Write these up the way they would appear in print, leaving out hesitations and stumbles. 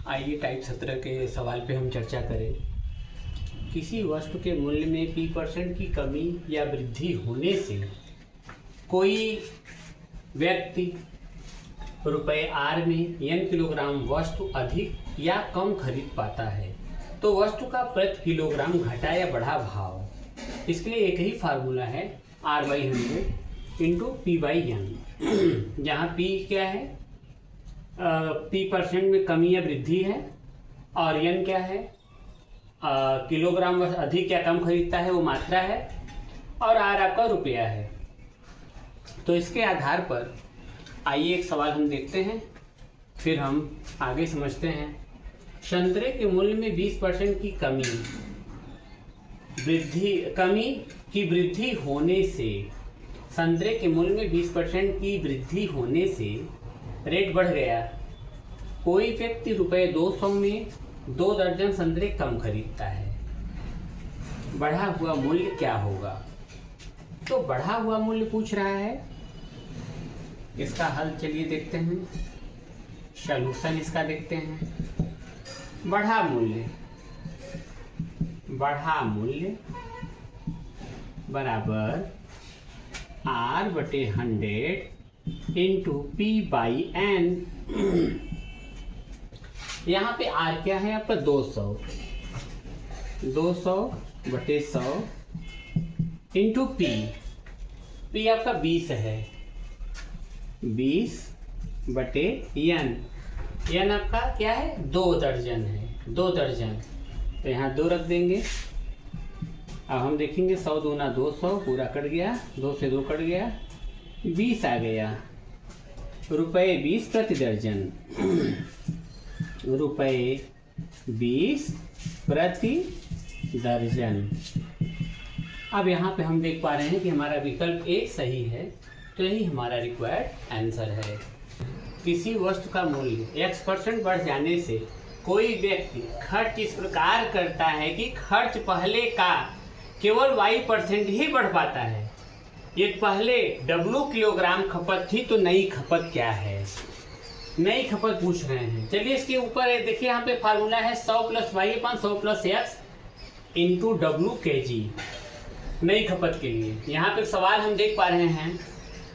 आइए टाइप 17 के सवाल पे हम चर्चा करें। किसी वस्तु के मूल्य में P% की कमी या वृद्धि होने से कोई व्यक्ति रुपए R में n किलोग्राम वस्तु अधिक या कम खरीद पाता है, तो वस्तु का प्रति किलोग्राम घटा या बढ़ा भाव। इसके लिए एक ही फार्मूला है R/100 इंटू P/N, जहाँ P क्या है, P% में कमी या वृद्धि है, और N क्या है, किलोग्राम अधिक या कम खरीदता है वो मात्रा है, और R आपका रुपया है। तो इसके आधार पर आइए एक सवाल हम देखते हैं, फिर हम आगे समझते हैं। संतरे के मूल्य में 20% की वृद्धि होने से, संतरे के मूल्य में 20% की वृद्धि होने से रेट बढ़ गया। कोई व्यक्ति रुपए 200 में 2 दर्जन संतरे कम खरीदता है, बढ़ा हुआ मूल्य क्या होगा? तो बढ़ा हुआ मूल्य पूछ रहा है, इसका हल चलिए देखते हैं, सॉल्यूशन इसका देखते हैं। बढ़ा मूल्य बराबर R/100 इंटू P/N। यहाँ पे R क्या है आपका 200/100 इंटू P आपका 20 है, 20/N। N आपका क्या है, 2 दर्जन है, 2 दर्जन। तो यहाँ 2 रख देंगे। अब हम देखेंगे 100 दूना 200, पूरा कट गया, 2 से 2 कट गया, 20 आ गया। रुपए 20 प्रति दर्जन, रुपए 20 प्रति दर्जन। अब यहाँ पे हम देख पा रहे हैं कि हमारा विकल्प A सही है, तो यही हमारा रिक्वायर्ड आंसर है। किसी वस्तु का मूल्य X% बढ़ जाने से कोई व्यक्ति खर्च इस प्रकार करता है कि खर्च पहले का केवल Y% ही बढ़ पाता है। ये पहले W किलोग्राम खपत थी, तो नई खपत क्या है? नई खपत पूछ रहे हैं। चलिए इसके ऊपर देखिए, यहाँ पे फार्मूला है 100 + Y/100 + X into W kg, नई खपत के लिए। यहाँ पे सवाल हम देख पा रहे हैं,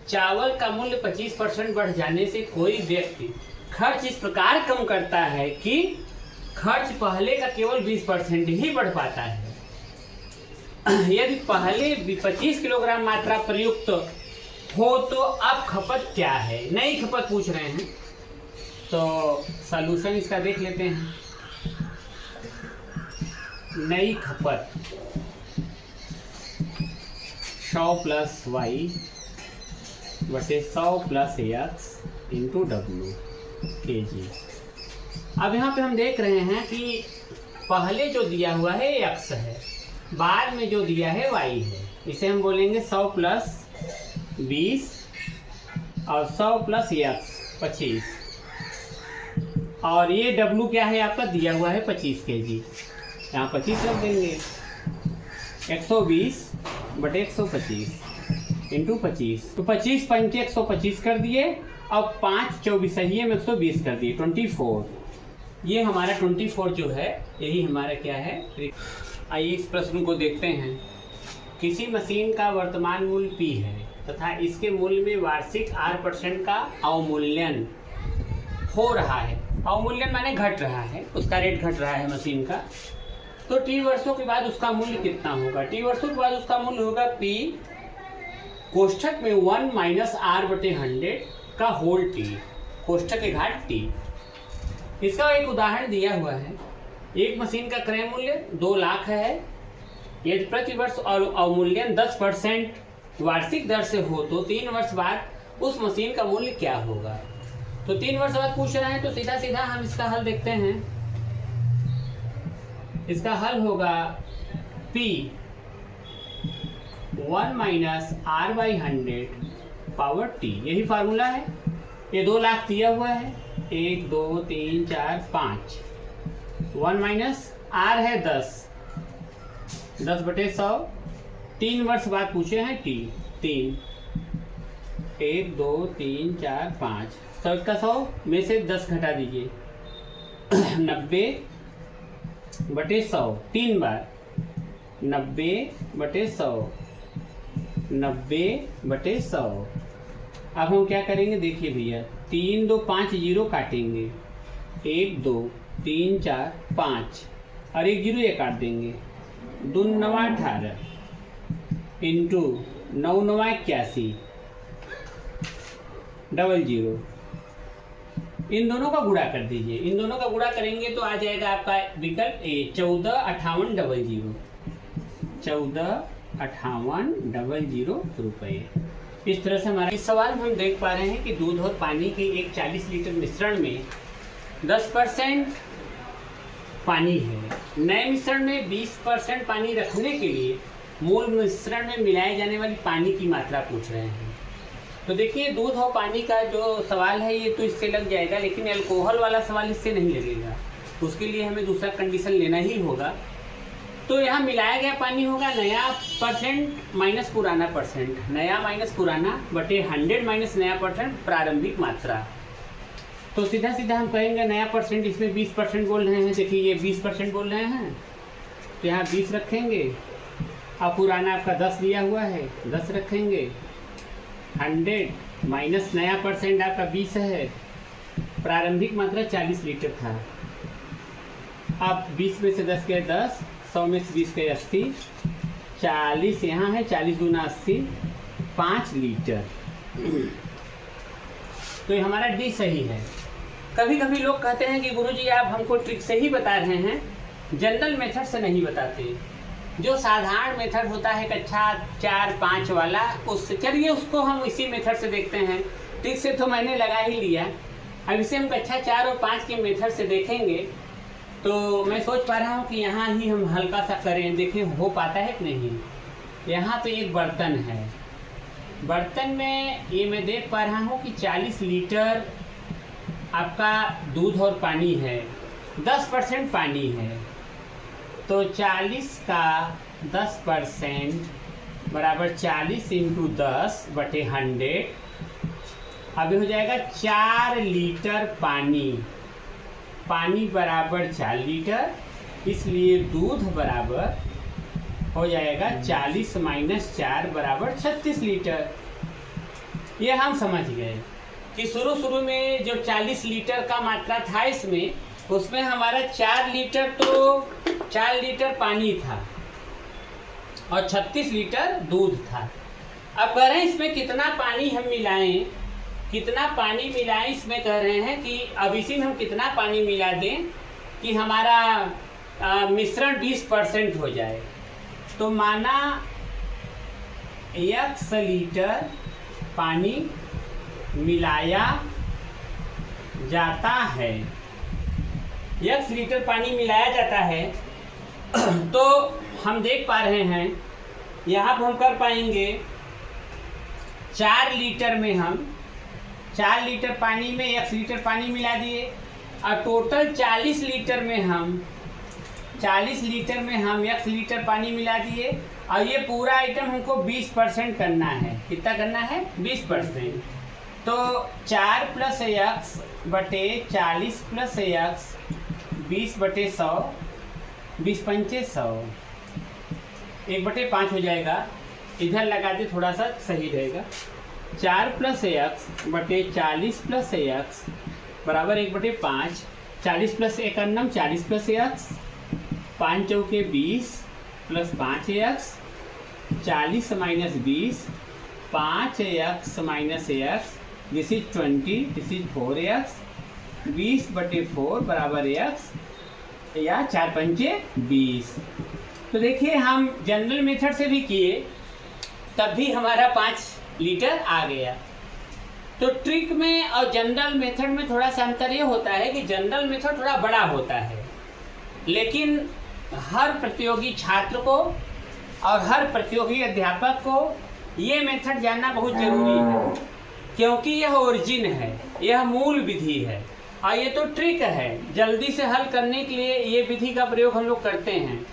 चावल का मूल्य 25% बढ़ जाने से कोई व्यक्ति खर्च इस प्रकार कम करता है कि खर्च पहले का केवल 20% ही बढ़ पाता है। यदि पहले 25 किलोग्राम मात्रा प्रयुक्त हो तो अब खपत क्या है? नई खपत पूछ रहे हैं, तो सॉल्यूशन इसका देख लेते हैं। नई खपत 100 + Y/100 + X into W kg। अब यहाँ पे हम देख रहे हैं कि पहले जो दिया हुआ है X है, बाद में जो दिया है Y है। इसे हम बोलेंगे 100 + 20 और 100 + X 25, और ये W क्या है आपका, दिया हुआ है 25 kg, यहाँ 25 रख देंगे। 120/125 इंटू 25, तो 25 × 125 कर दिए। अब 5 24 सही है, 120 कर दिए, 24। ये हमारा 24 जो है, यही हमारा क्या है। आइए इस प्रश्न को देखते हैं। किसी मशीन का वर्तमान मूल्य P है तथा इसके मूल्य में वार्षिक R% का अवमूल्यन हो रहा है। अवमूल्यन माने घट रहा है, उसका रेट घट रहा है मशीन का। तो T वर्षों के बाद उसका मूल्य कितना होगा? T वर्षों के बाद उसका मूल्य होगा P कोष्ठक में 1 - R/100 का होल T, कोष्ठक के घात T। इसका एक उदाहरण दिया हुआ है। एक मशीन का क्रय मूल्य 2 लाख है। यदि प्रति वर्ष अवमूल्यन 10% वार्षिक दर से हो तो 3 वर्ष बाद उस मशीन का मूल्य क्या होगा? तो 3 वर्ष बाद पूछ रहे हैं, तो सीधा सीधा हम इसका हल देखते हैं। इसका हल होगा P 1 - R/100 पावर T, यही फार्मूला है। ये 2 लाख दिया हुआ है, 1 2 3 4 5, 1 - R है 10/100, 3 वर्ष बाद पूछे हैं T 3, 1 2 3 4 5, 100 का 100 में से 10 घटा दीजिए, 90/100 3 बार, 90/100, 90/100। अब हम क्या करेंगे देखिए भैया, 3 2 5 0 काटेंगे, 1 2 3 4 5 और 1 0 ये काट देंगे, 2 9 18 इंटू 9 9 81 00। इन दोनों का गुणा कर दीजिए, इन दोनों का गुणा करेंगे तो आ जाएगा आपका विकल्प ए 145800, 145800 रुपये। इस तरह से हमारा इस सवाल में हम देख पा रहे हैं कि दूध और पानी के एक 40 लीटर मिश्रण में 10% पानी है। नए मिश्रण में 20% पानी रखने के लिए मूल मिश्रण में मिलाए जाने वाली पानी की मात्रा पूछ रहे हैं। तो देखिए दूध और पानी का जो सवाल है ये तो इससे लग जाएगा, लेकिन अल्कोहल वाला सवाल इससे नहीं लगेगा, उसके लिए हमें दूसरा कंडीशन लेना ही होगा। तो यहाँ मिलाया गया पानी होगा नया परसेंट माइनस पुराना परसेंट, नया माइनस पुराना बटे 100 माइनस नया परसेंट प्रारंभिक मात्रा। तो सीधा सीधा हम कहेंगे नया परसेंट, इसमें 20% बोल रहे हैं, देखिए ये 20% बोल रहे हैं तो यहाँ 20 रखेंगे, और पुराना आपका 10 दिया हुआ है 10 रखेंगे, 100 माइनस नया परसेंट आपका 20 है, प्रारंभिक मात्रा 40 लीटर था। अब 20 में से 10 गए 10, 100 में से 20 गए 80, 40 यहाँ है, 40 दूना 80, 5 लीटर। तो ये हमारा डी सही है। कभी कभी लोग कहते हैं कि गुरुजी आप हमको ट्रिक से ही बता रहे हैं, जनरल मेथड से नहीं बताते। जो साधारण मेथड होता है कक्षा 4-5 वाला, उससे चलिए उसको हम इसी मेथड से देखते हैं। ट्रिक से तो मैंने लगा ही लिया, अब इसे हम कक्षा 4 और 5 के मेथड से देखेंगे। तो मैं सोच पा रहा हूँ कि यहाँ ही हम हल्का सा करें, देखें हो पाता है कि नहीं। यहाँ पे एक बर्तन है, बर्तन में ये मैं देख पा रहा हूँ कि 40 लीटर आपका दूध और पानी है, 10% पानी है, तो 40 का 10% बराबर 40 इंटू 10 बटे 100। अभी हो जाएगा 4 लीटर पानी, पानी बराबर 4 लीटर, इसलिए दूध बराबर हो जाएगा 40 माइनस 4 बराबर 36 लीटर। ये हम समझ गए कि शुरू में जो 40 लीटर का मात्रा था इसमें, उसमें हमारा 4 लीटर तो 4 लीटर पानी था और 36 लीटर दूध था। अब कह रहे हैं इसमें कितना पानी हम मिलाएं, कितना पानी मिलाएं, इसमें कह रहे हैं कि अब इसी में हम कितना पानी मिला दें कि हमारा मिश्रण 20% हो जाए। तो माना x लीटर पानी मिलाया जाता है, x लीटर पानी मिलाया जाता है, तो हम देख पा रहे हैं यहाँ पर हम कर पाएंगे 4 लीटर में हम 4 लीटर पानी में x लीटर पानी मिला दिए, और टोटल 40 लीटर में हम 40 लीटर में हम x लीटर पानी मिला दिए, और ये पूरा आइटम हमको 20% करना है। कितना करना है? 20%। तो 4 + x बटे 40 + x 20 बटे 100, 20 पंचे 100, 1/5 हो जाएगा। इधर लगा दे थोड़ा सा सही रहेगा। 4 + x बटे 40 + x बराबर 1/5। 40 + 1 अन्नम 40 + x, 5 चौके 20 + 5x, 40 minus 20, 5x minus x, this is 20, this is 4x, 20/4 बराबर x, या 4 पंचे 20। तो देखिए हम जनरल मेथड से भी किए तब भी हमारा 5 लीटर आ गया। तो ट्रिक में और जनरल मेथड में थोड़ा सा अंतर ये होता है कि जनरल मेथड थोड़ा बड़ा होता है, लेकिन हर प्रतियोगी छात्र को और हर प्रतियोगी अध्यापक को ये मेथड जानना बहुत ज़रूरी है, क्योंकि यह ओरिजिन है, यह मूल विधि है, और ये तो ट्रिक है। जल्दी से हल करने के लिए ये विधि का प्रयोग हम लोग करते हैं।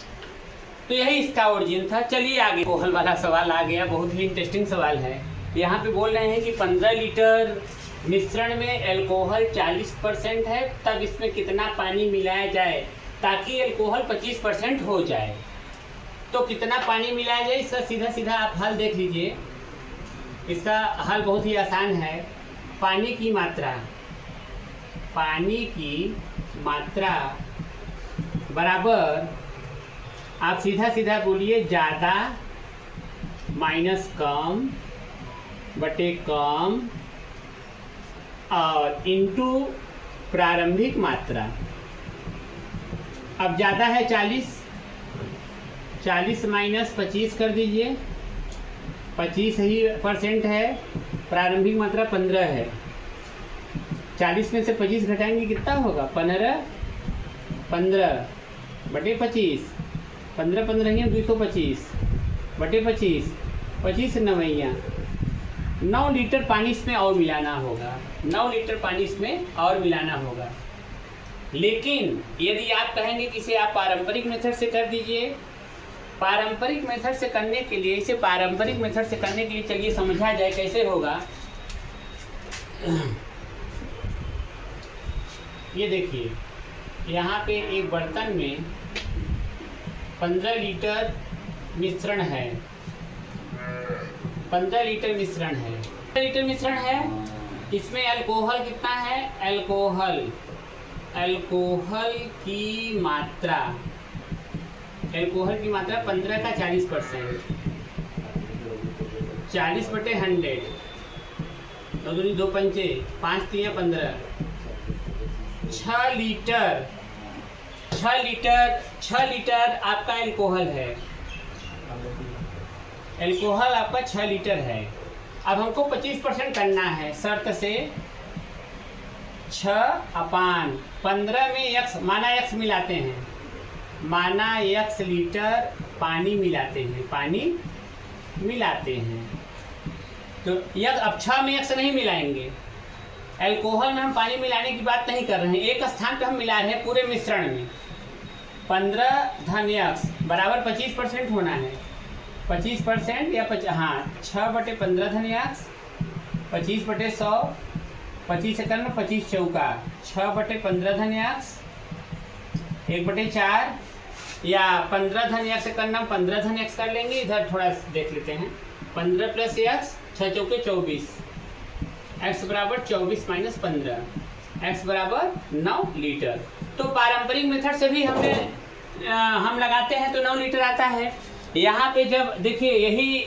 तो यही इसका ओरिजिन था। चलिए आगे कोहल वाला सवाल आ गया, बहुत ही इंटरेस्टिंग सवाल है। यहाँ पे बोल रहे हैं कि 15 लीटर मिश्रण में अल्कोहल 40% है, तब इसमें कितना पानी मिलाया जाए ताकि अल्कोहल 25% हो जाए। तो कितना पानी मिलाया जाए, इसका सीधा सीधा आप हल देख लीजिए। इसका हल बहुत ही आसान है। पानी की मात्रा बराबर, आप सीधा सीधा बोलिए, ज़्यादा माइनस कम बटे कम और इनटू प्रारंभिक मात्रा। अब ज़्यादा है 40 माइनस 25 कर दीजिए, 25 ही % है। प्रारंभिक मात्रा 15 है। 40 में से 25 घटाएंगे कितना होगा, 15 बटे 25, 15 15 225 बटे 25 नवैया 9 लीटर पानी इसमें और मिलाना होगा। 9 लीटर पानी इसमें और मिलाना होगा। लेकिन यदि आप कहेंगे कि इसे आप पारंपरिक मेथड से कर दीजिए, पारंपरिक मेथड से करने के लिए, इसे पारंपरिक मेथड से करने के लिए चलिए समझा जाए कैसे होगा। ये देखिए, यहाँ पे एक बर्तन में 15 लीटर मिश्रण है। 15 लीटर मिश्रण है। इसमें अल्कोहल कितना है, अल्कोहल की मात्रा 15 का 40%, 40 बटे 100, 2 दूनी 2 पंचे 5 3 15, 6 लीटर आपका अल्कोहल है। अल्कोहल आपका 6 लीटर है। अब हमको 25% करना है, शर्त से 6/15 में x माना x मिलाते हैं, माना x लीटर पानी मिलाते हैं। तो यह अब 6 में x नहीं मिलाएंगे। अल्कोहल में हम पानी मिलाने की बात नहीं कर रहे हैं, एक स्थान पे हम मिला रहे हैं पूरे मिश्रण में। 15 धन x बराबर 25% होना है। 25% या 6 बटे 15 धन x, 25 बटे 100, 25 से करना 25 चौका, 6 बटे 15 धन x, 1 बटे 4 या 15 धन x से करना 15 धन x कर लेंगे। इधर थोड़ा देख लेते हैं। 15 प्लस x, 6 चौके 24, x बराबर 24 माइनस 15, x बराबर 9 लीटर। तो पारंपरिक मेथड से भी हम लगाते हैं तो 9 लीटर आता है। यहाँ पे जब देखिए,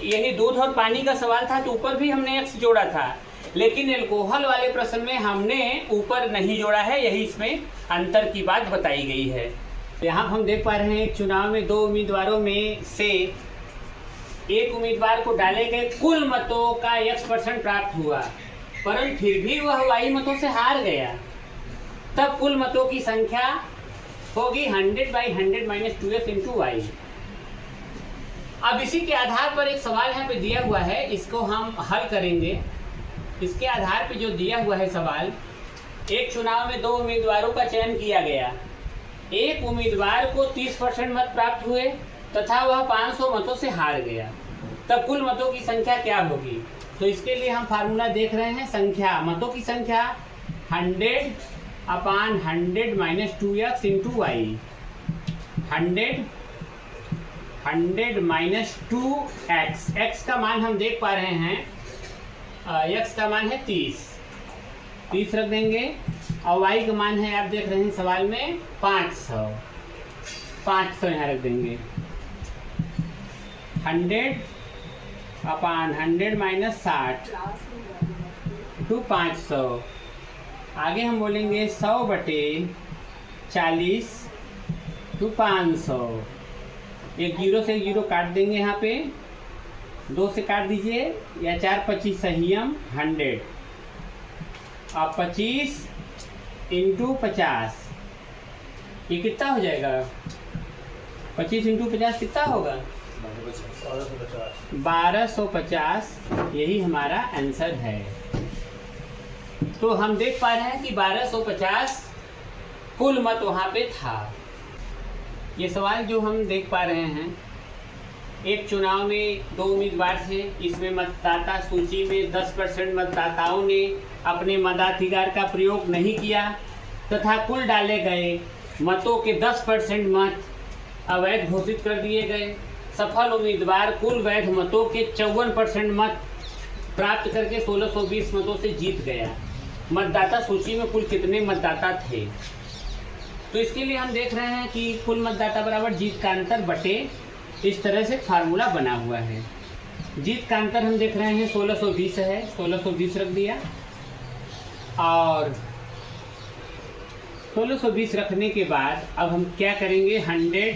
यही दूध और पानी का सवाल था तो ऊपर भी हमने x जोड़ा था, लेकिन अल्कोहल वाले प्रश्न में हमने ऊपर नहीं जोड़ा है। यही इसमें अंतर की बात बताई गई है। यहाँ हम देख पा रहे हैं, एक चुनाव में 2 उम्मीदवारों में से एक उम्मीदवार को डाले गए कुल मतों का x% प्राप्त हुआ, परंतु फिर भी वह y मतों से हार गया। तब कुल मतों की संख्या होगी 100/100 माइनस 2x इंटू y। अब इसी के आधार पर एक सवाल यहाँ पे दिया हुआ है, इसको हम हल करेंगे। इसके आधार पे जो दिया हुआ है सवाल, एक चुनाव में 2 उम्मीदवारों का चयन किया गया। एक उम्मीदवार को 30% मत प्राप्त हुए तथा वह 500 मतों से हार गया। तब कुल मतों की संख्या क्या होगी? तो इसके लिए हम फार्मूला देख रहे हैं, मतों की संख्या 100/100 minus 2x into Y. 100 minus 2x, x का मान हम देख पा रहे हैं, x का मान है 30 रख देंगे, और y का मान है, आप देख रहे हैं सवाल में 500 यहाँ रख देंगे। 100/100 माइनस 60 टू 500। आगे हम बोलेंगे 100/40 टू 500। एक 0 से 0 काट देंगे, यहाँ पे 2 से काट दीजिए, या 4 25 सहीयम 100, अब 25 इंटू 50, ये कितना हो जाएगा? 25 इंटू 50 कितना होगा? 1250। यही हमारा आंसर है। तो हम देख पा रहे हैं कि 1250 कुल मत वहाँ पे था। ये सवाल जो हम देख पा रहे हैं, एक चुनाव में 2 उम्मीदवार थे। इसमें मतदाता सूची में 10% मतदाताओं ने अपने मताधिकार का प्रयोग नहीं किया तथा कुल डाले गए मतों के 10% मत अवैध घोषित कर दिए गए। सफल उम्मीदवार कुल वैध मतों के 54% मत प्राप्त करके 1620 मतों से जीत गया। मतदाता सूची में कुल कितने मतदाता थे? तो इसके लिए हम देख रहे हैं कि कुल मतदाता बराबर जीत का अंतर बटे, इस तरह से फार्मूला बना हुआ है। जीत का अंतर हम देख रहे हैं 1620 है, 1620 रख दिया और 1620 रखने के बाद अब हम क्या करेंगे, 100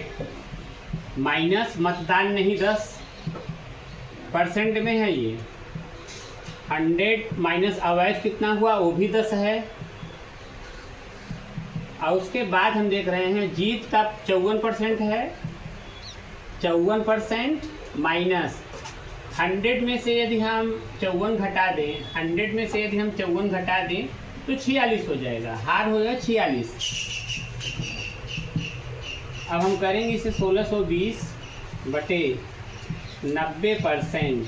माइनस मतदान नहीं 10% में है ये, 100 माइनस अवैध कितना हुआ वो भी 10 है। और उसके बाद हम देख रहे हैं जीत का 54% है, 54% माइनस 100 में से यदि हम 54 घटा दें, 100 में से यदि हम 54 घटा दें तो 46 हो जाएगा, हार हो जाएगा 46। अब हम करेंगे इसे 1620 बटे 90%,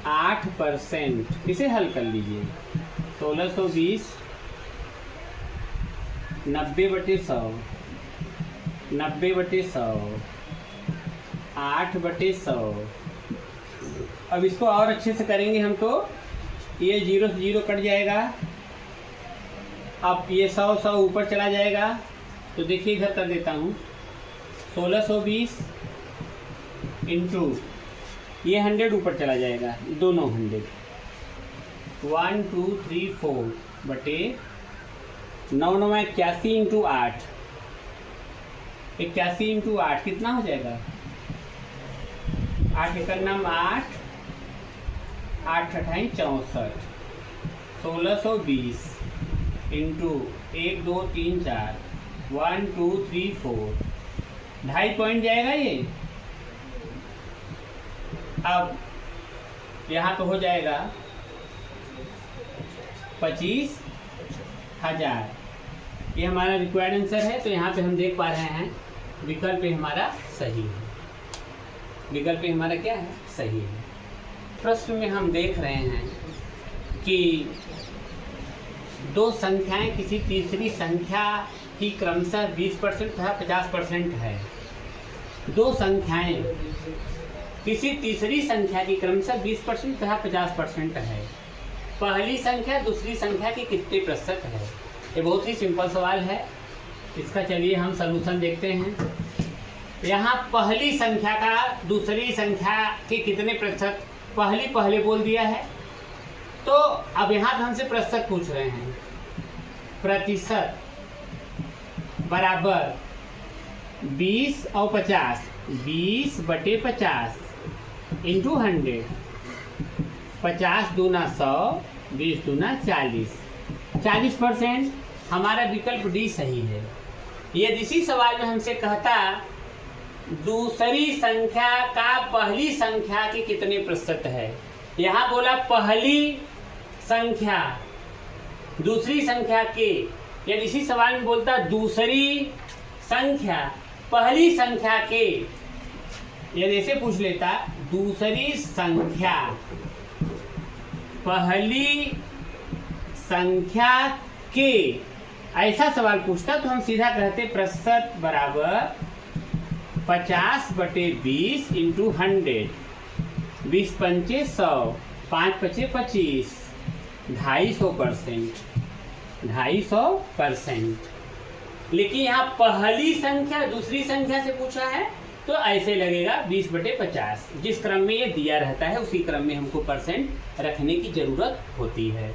8%, इसे हल कर लीजिए। 1620 90/100, 90/100, 8/100। अब इसको और अच्छे से करेंगे हम तो ये 0 से 0 कट जाएगा। अब ये 100 ऊपर चला जाएगा तो देखिए इधर कर देता हूँ, 1620 इंटू ये 100 ऊपर चला जाएगा, दोनों 100, 1 2 3 4 बटे 9 9 81 इंटू 8, 81 इंटू 8 कितना हो जाएगा, 8 एकड़ नाम 8, 8 अठाई 64, 1620 इंटू 1 2 3 4, 1 2 3 4, 2.5 पॉइंट जाएगा ये। अब यहाँ पे हो जाएगा 25,000, ये हमारा रिक्वायर्ड आंसर है। तो यहाँ पे हम देख पा रहे हैं विकल्प ए हमारा सही है, विकल्प ए हमारा क्या है, सही है। प्रश्न में हम देख रहे हैं कि दो संख्याएं किसी तीसरी संख्या की क्रमशः 20% तथा 50% है। दो संख्याएं किसी तीसरी संख्या की क्रमशः 20% तथा 50% है। पहली संख्या दूसरी संख्या की कितने प्रतिशत है? ये बहुत ही सिंपल सवाल है। इसका चलिए हम सलूशन देखते हैं। यहाँ पहली संख्या का दूसरी संख्या के कितने प्रतिशत, पहले बोल दिया है, तो अब यहाँ पे हमसे प्रतिशत पूछ रहे हैं। प्रतिशत बराबर 20 और 50, 20/50 इंटू 100, 50 दूना 100, 20 दूना 40, 40%। हमारा विकल्प डी सही है। यदि इसी सवाल में हमसे कहता दूसरी संख्या का पहली संख्या के कितने प्रतिशत है, यहाँ बोला पहली संख्या दूसरी संख्या के, यदि इसी सवाल में बोलता दूसरी संख्या पहली संख्या के, यदि ऐसे पूछ लेता दूसरी संख्या पहली संख्या के, ऐसा सवाल पूछता तो हम सीधा कहते प्रतिशत बराबर 50/20 इंटू 100, 20 पंचे 100, 5 पचे 25, 250%, 250%। लेकिन यहाँ पहली संख्या दूसरी संख्या से पूछा है तो ऐसे लगेगा 20/50। जिस क्रम में ये दिया रहता है उसी क्रम में हमको परसेंट रखने की जरूरत होती है।